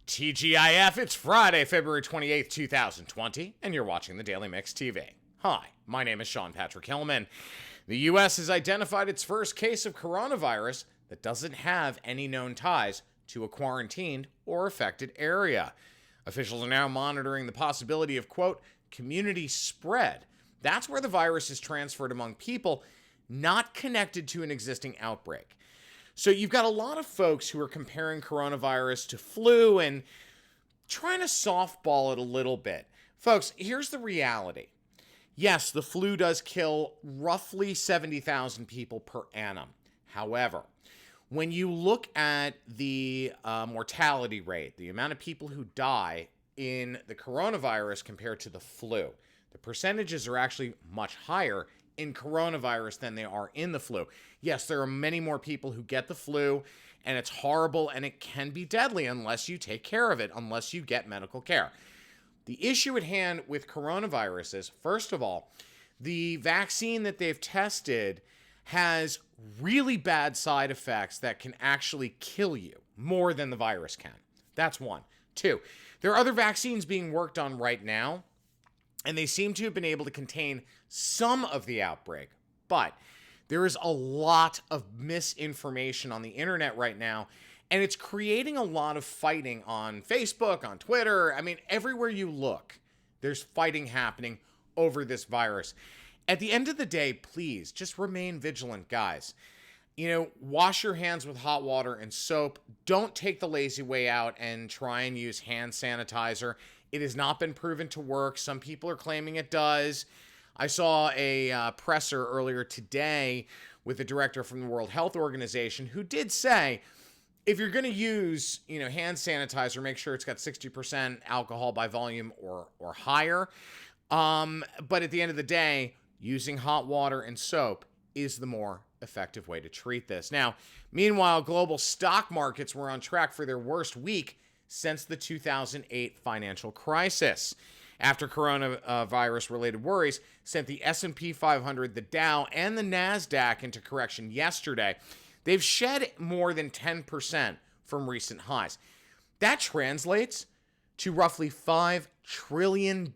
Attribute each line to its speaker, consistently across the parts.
Speaker 1: TGIF, it's Friday, February 28th, 2020, and you're watching the Daily Mix TV. Hi, my name is Sean Patrick Hillman. The U.S. has identified its first case of coronavirus that doesn't have any known ties to a quarantined or affected area. Officials are now monitoring the possibility of, quote, community spread. That's where the virus is transferred among people not connected to an existing outbreak. So you've got a lot of folks who are comparing coronavirus to flu and trying to softball it a little bit. Folks, here's the reality. Yes, the flu does kill roughly 70,000 people per annum. However, when you look at the mortality rate, the amount of people who die in the coronavirus compared to the flu, the percentages are actually much higher in coronavirus than they are in the flu. Yes, there are many more people who get the flu, and it's horrible, and it can be deadly unless you take care of it, unless you get medical care. The issue at hand with coronavirus is, first of all, the vaccine that they've tested has really bad side effects that can actually kill you more than the virus can. That's one. Two, there are other vaccines being worked on right now, and they seem to have been able to contain some of the outbreak. But there is a lot of misinformation on the internet right now, and it's creating a lot of fighting on Facebook, on Twitter. I mean, everywhere you look, there's fighting happening over this virus. At the end of the day, please just remain vigilant, guys. You know, wash your hands with hot water and soap. Don't take the lazy way out and try and use hand sanitizer. It has not been proven to work. Some people are claiming it does. I saw a presser earlier today with a director from the World Health Organization who did say, if you're going to use, hand sanitizer, make sure it's got 60% alcohol by volume or higher. But at the end of the day, using hot water and soap is the more effective way to treat this. Now, meanwhile, global stock markets were on track for their worst week since the 2008 financial crisis. After coronavirus-related worries sent the S&P 500, the Dow, and the NASDAQ into correction yesterday, they've shed more than 10% from recent highs. That translates to roughly $5 trillion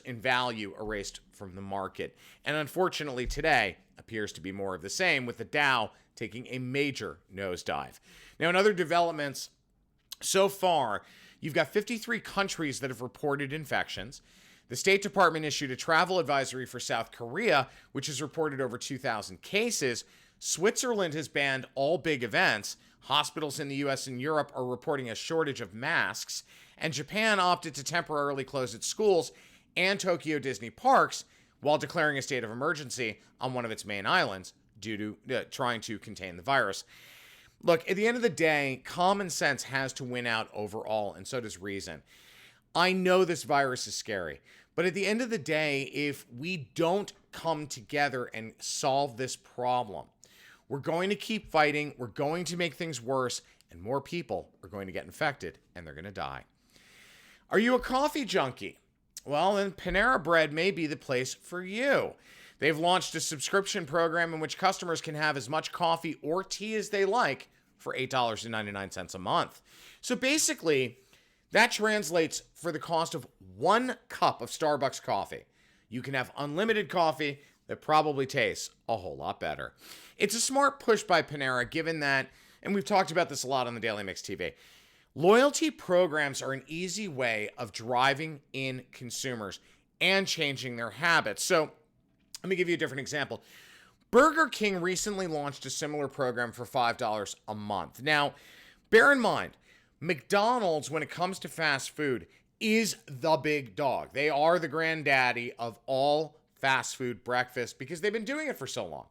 Speaker 1: in value erased from the market. And unfortunately today appears to be more of the same, with the Dow taking a major nosedive. Now, in other developments, so far, you've got 53 countries that have reported infections. The State Department issued a travel advisory for South Korea, which has reported over 2,000 cases. Switzerland has banned all big events. Hospitals in the U.S. and Europe are reporting a shortage of masks. And Japan opted to temporarily close its schools and Tokyo Disney parks while declaring a state of emergency on one of its main islands due to trying to contain the virus. Look, at the end of the day, common sense has to win out overall, and so does reason. I know this virus is scary, but at the end of the day, if we don't come together and solve this problem, we're going to keep fighting, we're going to make things worse, and more people are going to get infected, and they're going to die. Are you a coffee junkie? Well, then Panera Bread may be the place for you. They've launched a subscription program in which customers can have as much coffee or tea as they like for $8.99 a month. So basically, that translates for the cost of 1 cup of Starbucks coffee. You can have unlimited coffee that probably tastes a whole lot better. It's a smart push by Panera, given that, and we've talked about this a lot on the Daily Mix TV, loyalty programs are an easy way of driving in consumers and changing their habits. So let me give you a different example. Burger King recently launched a similar program for $5 a month. Now, bear in mind, McDonald's, when it comes to fast food, is the big dog. They are the granddaddy of all fast food breakfast because they've been doing it for so long.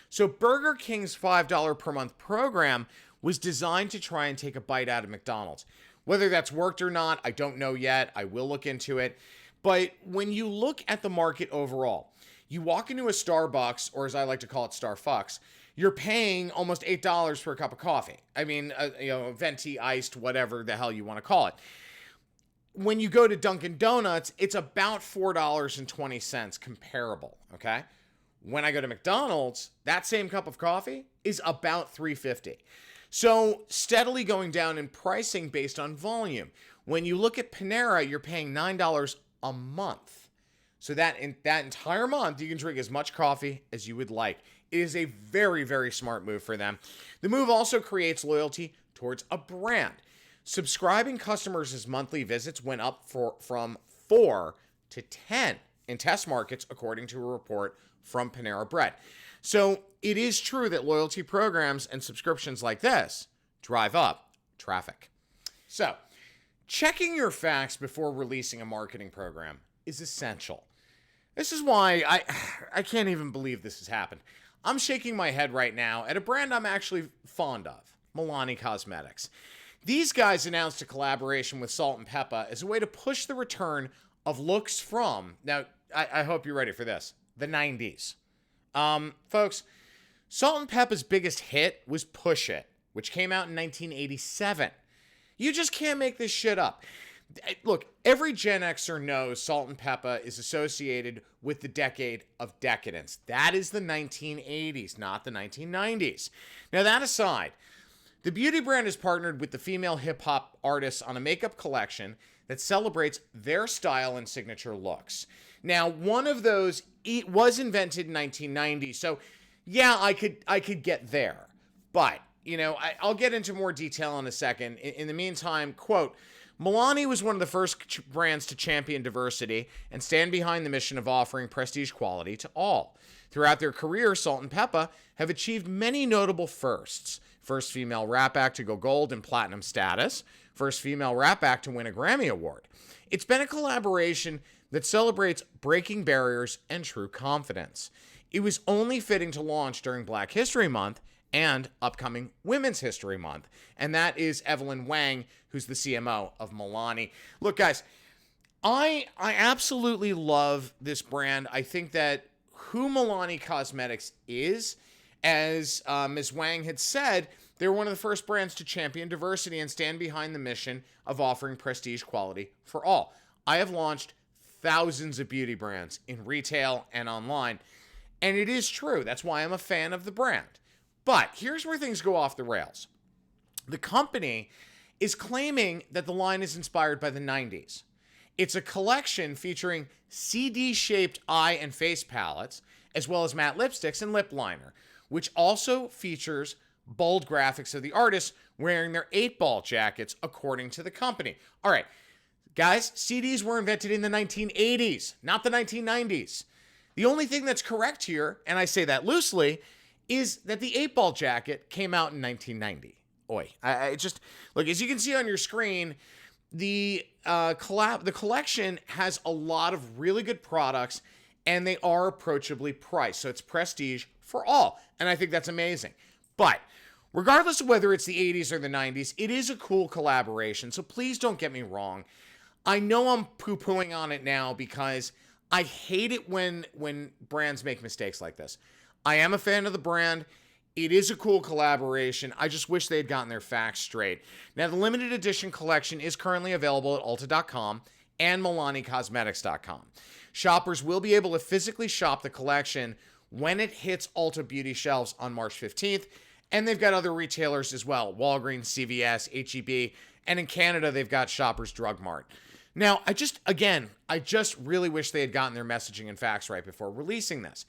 Speaker 1: So Burger King's $5 per month program was designed to try and take a bite out of McDonald's. Whether that's worked or not, I don't know yet. I will look into it. But when you look at the market overall, you walk into a Starbucks, or as I like to call it, Starfucks, you're paying almost $8 for a cup of coffee. I mean, venti, iced, whatever the hell you want to call it. When you go to Dunkin' Donuts, it's about $4.20 comparable, okay? When I go to McDonald's, that same cup of coffee is about $3.50. So steadily going down in pricing based on volume. When you look at Panera, you're paying $9 a month. So that in that entire month, you can drink as much coffee as you would like. It is a very, very smart move for them. The move also creates loyalty towards a brand. Subscribing customers' monthly visits went up from 4 to 10 in test markets, according to a report from Panera Bread. So it is true that loyalty programs and subscriptions like this drive up traffic. So checking your facts before releasing a marketing program is essential. This is why I can't even believe this has happened. I'm shaking my head right now at a brand I'm actually fond of, Milani Cosmetics. These guys announced a collaboration with Salt and Pepper as a way to push the return of looks from, now I hope you're ready for this, the 90s. Folks, Salt and Pepper's biggest hit was Push It, which came out in 1987. You just can't make this shit up. Look, every Gen Xer knows Salt and Pepper is associated with the decade of decadence. That is the 1980s, not the 1990s. Now, that aside, the beauty brand has partnered with the female hip-hop artists on a makeup collection that celebrates their style and signature looks. Now, one of those was invented in 1990, so yeah, I could get there. But, I'll get into more detail in a second. In the meantime, quote, Milani was one of the first brands to champion diversity and stand behind the mission of offering prestige quality to all. Throughout their career, Salt and Pepper have achieved many notable firsts. First female rap act to go gold and platinum status. First female rap act to win a Grammy Award. It's been a collaboration that celebrates breaking barriers and true confidence. It was only fitting to launch during Black History Month and upcoming Women's History Month. And that is Evelyn Wang, who's the CMO of Milani. Look, guys, I absolutely love this brand. I think that who Milani Cosmetics is, as Ms. Wang had said, they're one of the first brands to champion diversity and stand behind the mission of offering prestige quality for all. I have launched thousands of beauty brands in retail and online, and it is true. That's why I'm a fan of the brand. But here's where things go off the rails. The company is claiming that the line is inspired by the 90s. It's a collection featuring CD-shaped eye and face palettes, as well as matte lipsticks and lip liner, which also features bold graphics of the artists wearing their 8-ball jackets, according to the company. All right, guys, CDs were invented in the 1980s, not the 1990s. The only thing that's correct here, and I say that loosely, is that the 8-ball jacket came out in 1990. I just look, as you can see on your screen, the collection has a lot of really good products, and they are approachably priced. So it's prestige for all, and I think that's amazing. But regardless of whether it's the 80s or the 90s, it is a cool collaboration. So please don't get me wrong. I know I'm poo-pooing on it now because I hate it when brands make mistakes like this. I am a fan of the brand. It is a cool collaboration. I just wish they had gotten their facts straight. Now, the limited edition collection is currently available at Ulta.com and MilaniCosmetics.com. Shoppers will be able to physically shop the collection when it hits Ulta Beauty shelves on March 15th, and they've got other retailers as well, Walgreens, CVS, H-E-B, and in Canada, they've got Shoppers Drug Mart. Now, I just really wish they had gotten their messaging and facts right before releasing this.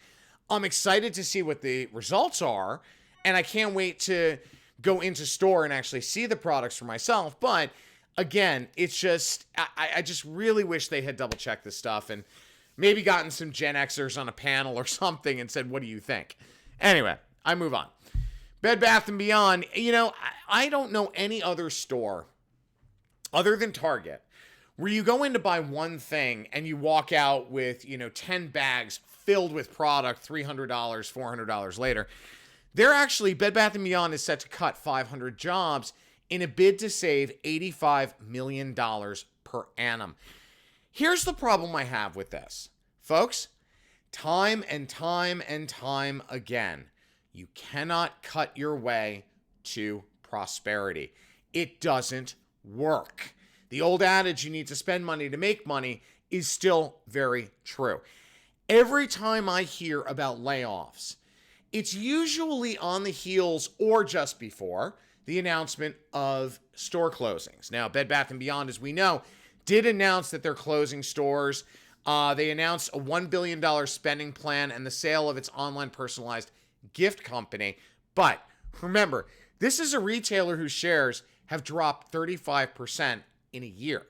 Speaker 1: I'm excited to see what the results are, and I can't wait to go into store and actually see the products for myself. But again, it's just, I just really wish they had double checked this stuff and maybe gotten some Gen Xers on a panel or something and said, what do you think? Anyway, I move on. Bed Bath & Beyond, I don't know any other store other than Target where you go in to buy one thing and you walk out with, 10 bags filled with product, $300, $400 later. They're actually, Bed Bath & Beyond is set to cut 500 jobs in a bid to save $85 million per annum. Here's the problem I have with this. Folks, time and time and time again, you cannot cut your way to prosperity. It doesn't work. The old adage, you need to spend money to make money, is still very true. Every time I hear about layoffs, it's usually on the heels or just before the announcement of store closings. Now, Bed Bath & Beyond, as we know, did announce that they're closing stores. They announced a $1 billion spending plan and the sale of its online personalized gift company. But remember, this is a retailer whose shares have dropped 35% in a year.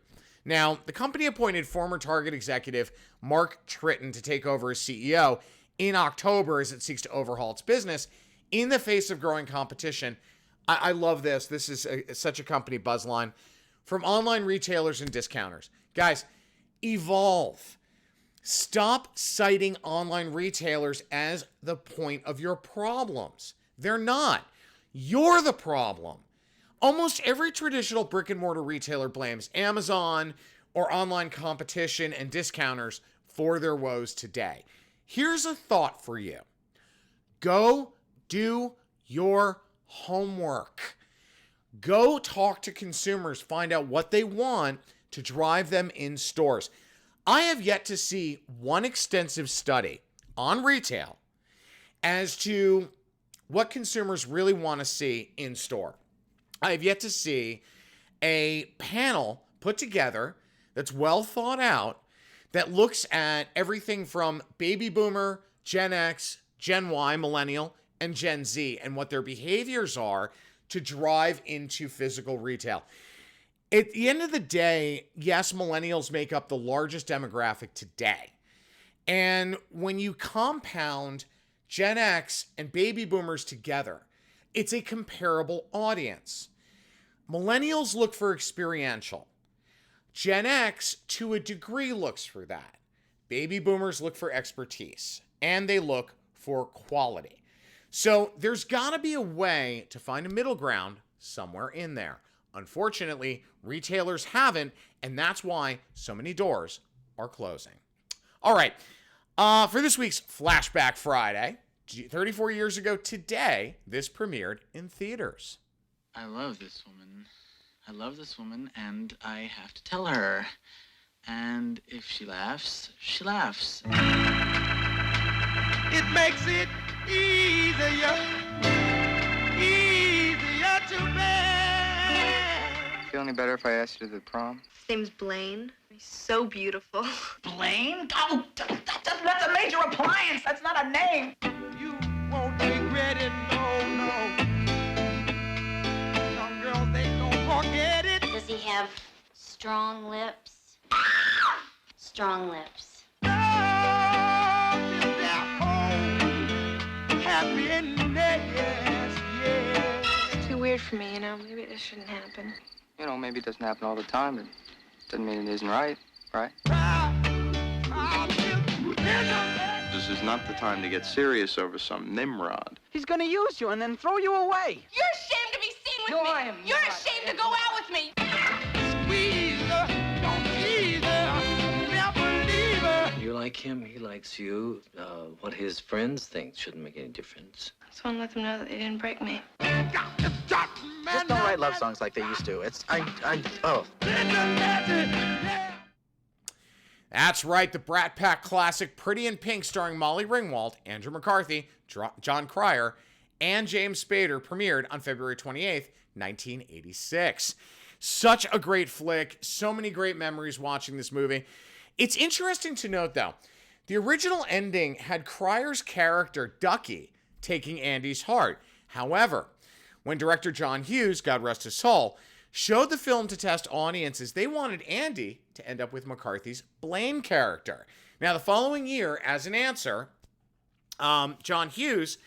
Speaker 1: Now, the company appointed former Target executive Mark Tritton to take over as CEO in October as it seeks to overhaul its business in the face of growing competition. I love this. This is such a company buzzline from online retailers and discounters. Guys, evolve. Stop citing online retailers as the point of your problems. They're not. You're the problem. Almost every traditional brick and mortar retailer blames Amazon or online competition and discounters for their woes today. Here's a thought for you. Go do your homework. Go talk to consumers, find out what they want to drive them in stores. I have yet to see one extensive study on retail as to what consumers really want to see in store. I have yet to see a panel put together that's well thought out that looks at everything from baby boomer, Gen X, Gen Y, millennial, and Gen Z, and what their behaviors are to drive into physical retail. At the end of the day, yes, millennials make up the largest demographic today. And when you compound Gen X and baby boomers together, it's a comparable audience. Millennials look for experiential. Gen X, to a degree, looks for that. Baby boomers look for expertise, and they look for quality. So there's got to be a way to find a middle ground somewhere in there. Unfortunately, retailers haven't, and that's why so many doors are closing. All right, for this week's Flashback Friday, 34 years ago today, this premiered in theaters.
Speaker 2: I love this woman. I love this woman, and I have to tell her. And if she laughs, she laughs.
Speaker 3: It makes it easier to bear.
Speaker 4: Feel any better if I asked you to the prom?
Speaker 5: His name's Blaine. He's so beautiful.
Speaker 6: Blaine? Oh, that's a major appliance. That's not a name.
Speaker 3: You won't regret it, no. Some girls, they don't forget it.
Speaker 7: Does he have strong lips? Strong lips.
Speaker 5: Too weird for me, Maybe this shouldn't happen.
Speaker 4: You know, maybe it doesn't happen all the time, but doesn't mean it isn't right?
Speaker 8: This is not the time to get serious over some Nimrod.
Speaker 6: He's gonna use you and then throw you away.
Speaker 9: You're ashamed to be seen with me.
Speaker 6: No, I am
Speaker 9: You're
Speaker 6: not.
Speaker 9: ashamed to go out with me.
Speaker 3: Squeeze her, don't tease her, never leave her.
Speaker 10: You like him, he likes you. What his friends think shouldn't make any difference.
Speaker 5: I just want to let them know that they didn't break me.
Speaker 2: Just don't write love songs like they used to.
Speaker 1: That's right, the Brat Pack classic Pretty in Pink starring Molly Ringwald, Andrew McCarthy, John Cryer, and James Spader premiered on February 28th, 1986. Such a great flick, so many great memories watching this movie. It's interesting to note, though, the original ending had Cryer's character, Ducky, taking Andy's heart. However, when director John Hughes, God rest his soul, showed the film to test audiences, they wanted Andy to end up with McCarthy's Blaine character. Now, the following year, as an answer, John Hughes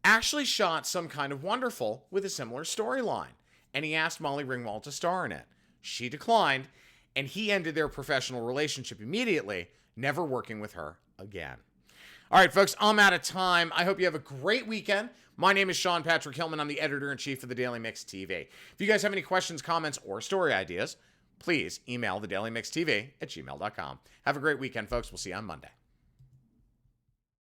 Speaker 1: actually shot Some Kind of Wonderful with a similar storyline, and he asked Molly Ringwald to star in it. She declined, and he ended their professional relationship immediately, never working with her again. All right, folks, I'm out of time. I hope you have a great weekend. My name is Sean Patrick Hillman. I'm the editor-in-chief of the Daily Mix TV. If you guys have any questions, comments, or story ideas, please email thedailymixtv@gmail.com. Have a great weekend, folks. We'll see you on Monday.